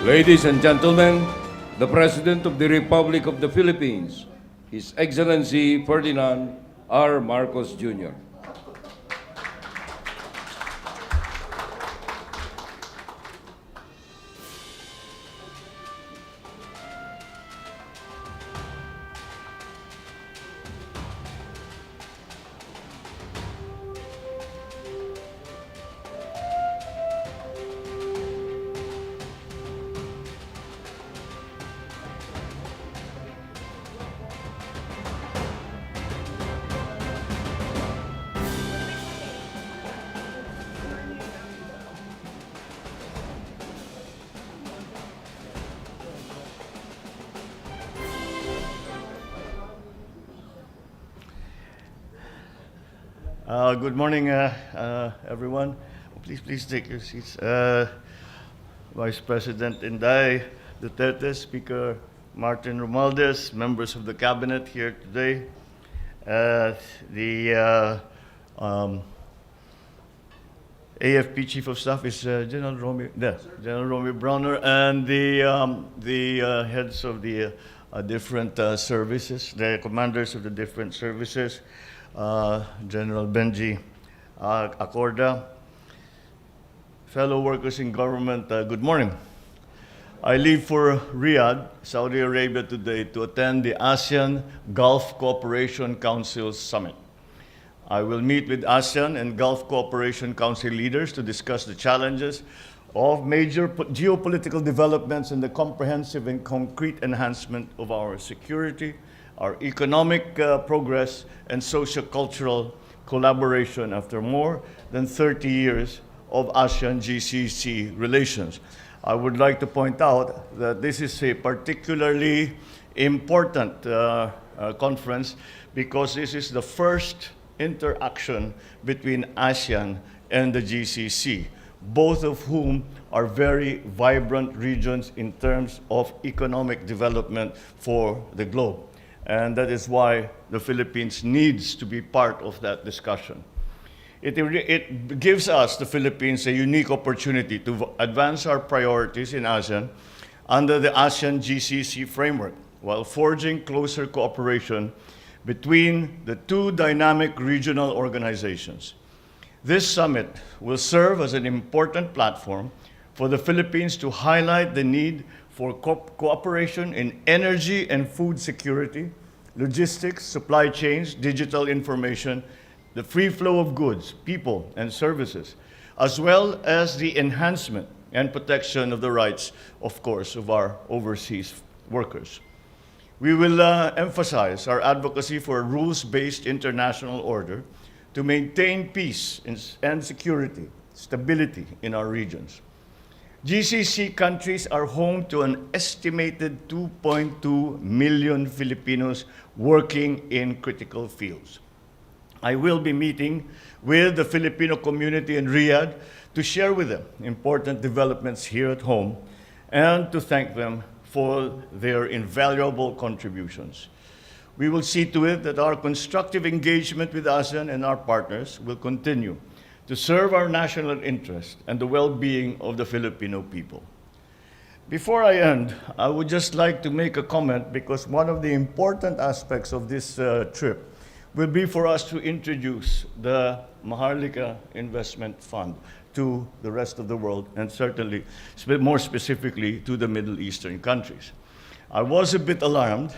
Ladies and gentlemen, the President of the Republic of the Philippines, His Excellency Ferdinand R. Marcos Jr. Good morning, everyone. Please take your seats. Vice President Inday Duterte, Speaker Martin Romualdez, members of the Cabinet here today, the AFP Chief of Staff is General Romy Browner, and the heads of the different services, the commanders of the different services, General Benji Acorda, fellow workers in government, good morning. I leave for Riyadh, Saudi Arabia today to attend the ASEAN Gulf Cooperation Council Summit. I will meet with ASEAN and Gulf Cooperation Council leaders to discuss the challenges of major geopolitical developments and the comprehensive and concrete enhancement of our security, our economic progress, and socio-cultural collaboration after more than 30 years of ASEAN-GCC relations. I would like to point out that this is a particularly important conference because this is the first interaction between ASEAN and the GCC, both of whom are very vibrant regions in terms of economic development for the globe. And that is why the Philippines needs to be part of that discussion. It gives us, the Philippines, a unique opportunity to advance our priorities in ASEAN under the ASEAN-GCC framework, while forging closer cooperation between the two dynamic regional organizations. This summit will serve as an important platform for the Philippines to highlight the need for cooperation in energy and food security, logistics, supply chains, digital information, the free flow of goods, people, and services, as well as the enhancement and protection of the rights, of course, of our overseas workers. We will emphasize our advocacy for a rules-based international order to maintain peace and security, stability in our regions. GCC countries are home to an estimated 2.2 million Filipinos working in critical fields. I will be meeting with the Filipino community in Riyadh to share with them important developments here at home and to thank them for their invaluable contributions. We will see to it that our constructive engagement with ASEAN and our partners will continue to serve our national interest and the well-being of the Filipino people. Before I end, I would just like to make a comment because one of the important aspects of this trip will be for us to introduce the Maharlika Investment Fund to the rest of the world and certainly more specifically to the Middle Eastern countries. I was a bit alarmed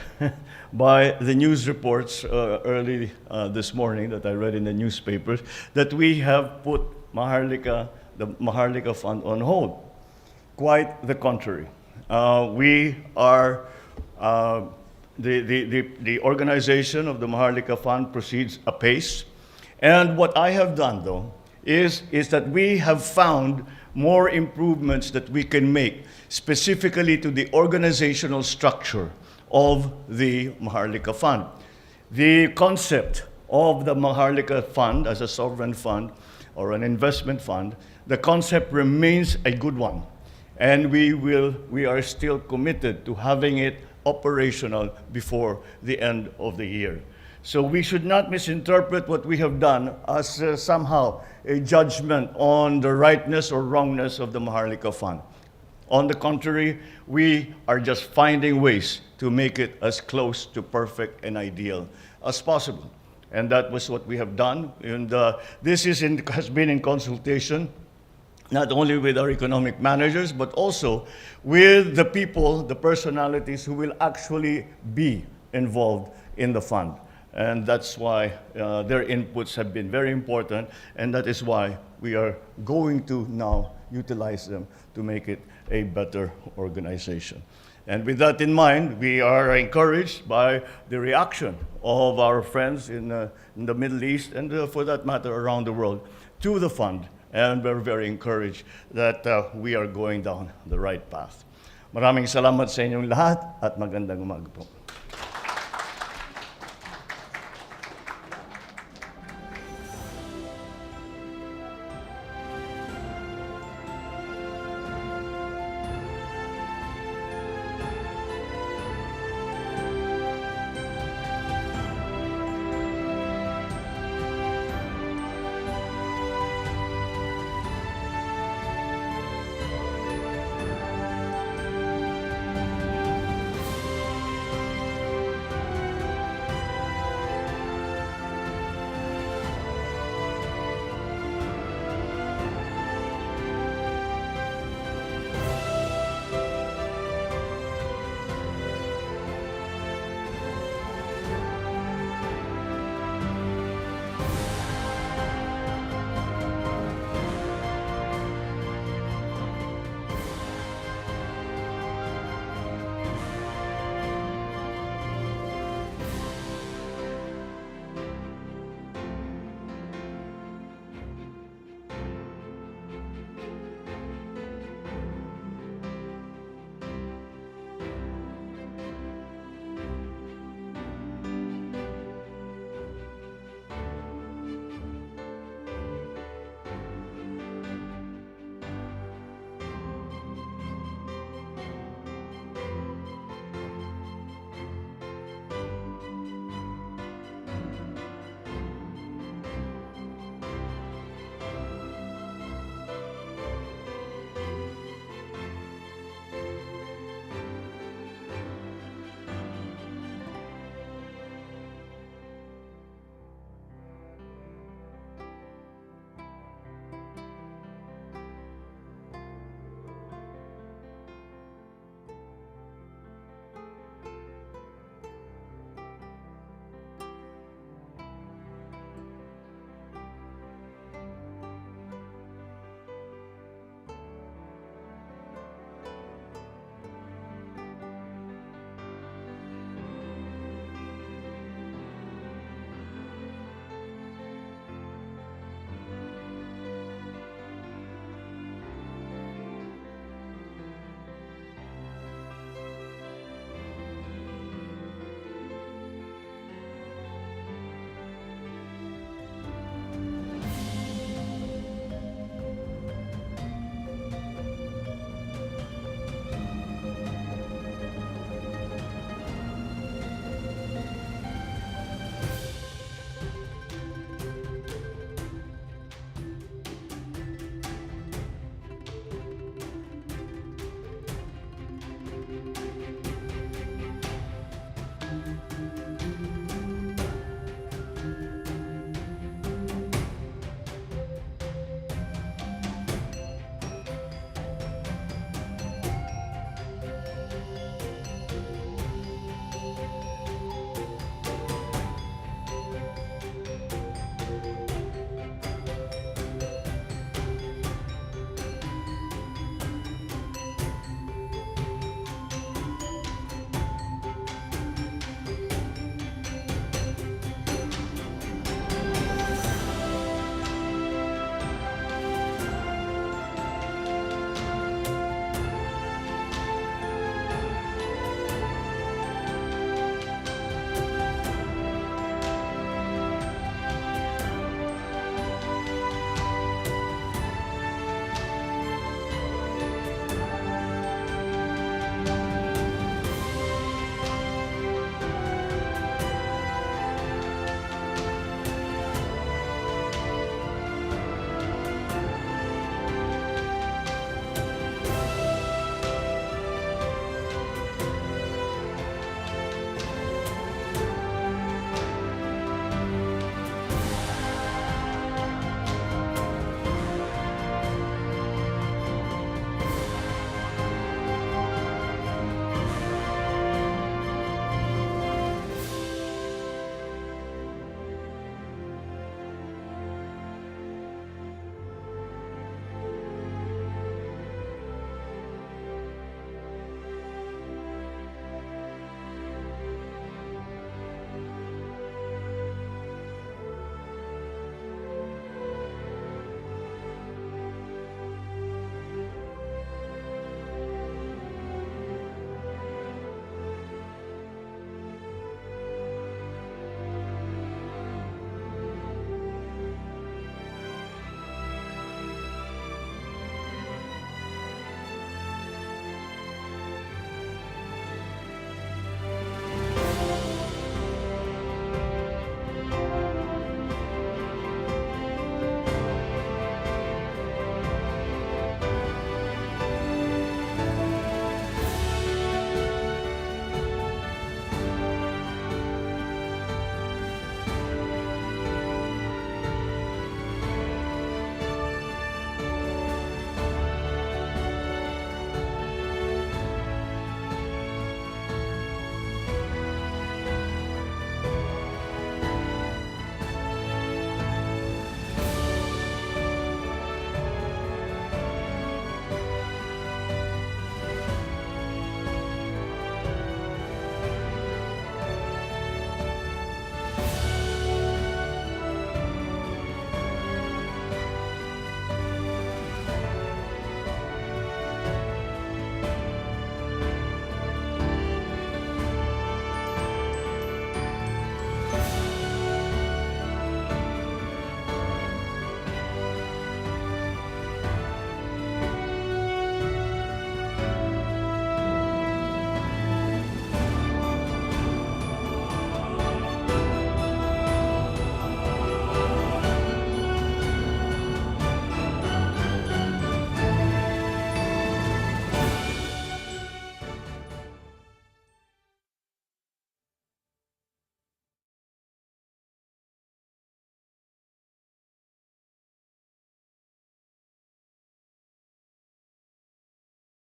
by the news reports early this morning that I read in the newspapers that we have put the Maharlika Fund on hold. Quite the contrary. We are, the organization of the Maharlika Fund proceeds apace. And what I have done, though, is that we have found more improvements that we can make specifically to the organizational structure of the Maharlika Fund. The concept of the Maharlika Fund as a sovereign fund or an investment fund, the concept remains a good one. And we are still committed to having it operational before the end of the year. So we should not misinterpret what we have done as somehow a judgment on the rightness or wrongness of the Maharlika Fund. On the contrary, we are just finding ways to make it as close to perfect and ideal as possible. And that was what we have done. And this has been in consultation not only with our economic managers, but also with the people, the personalities who will actually be involved in the fund. And that's why their inputs have been very important, and that is why we are going to now utilize them to make it a better organization. And with that in mind, we are encouraged by the reaction of our friends in the Middle East, and for that matter, around the world, to the fund. And we're very encouraged that we are going down the right path. Maraming salamat sa inyong lahat at magandang umaga po.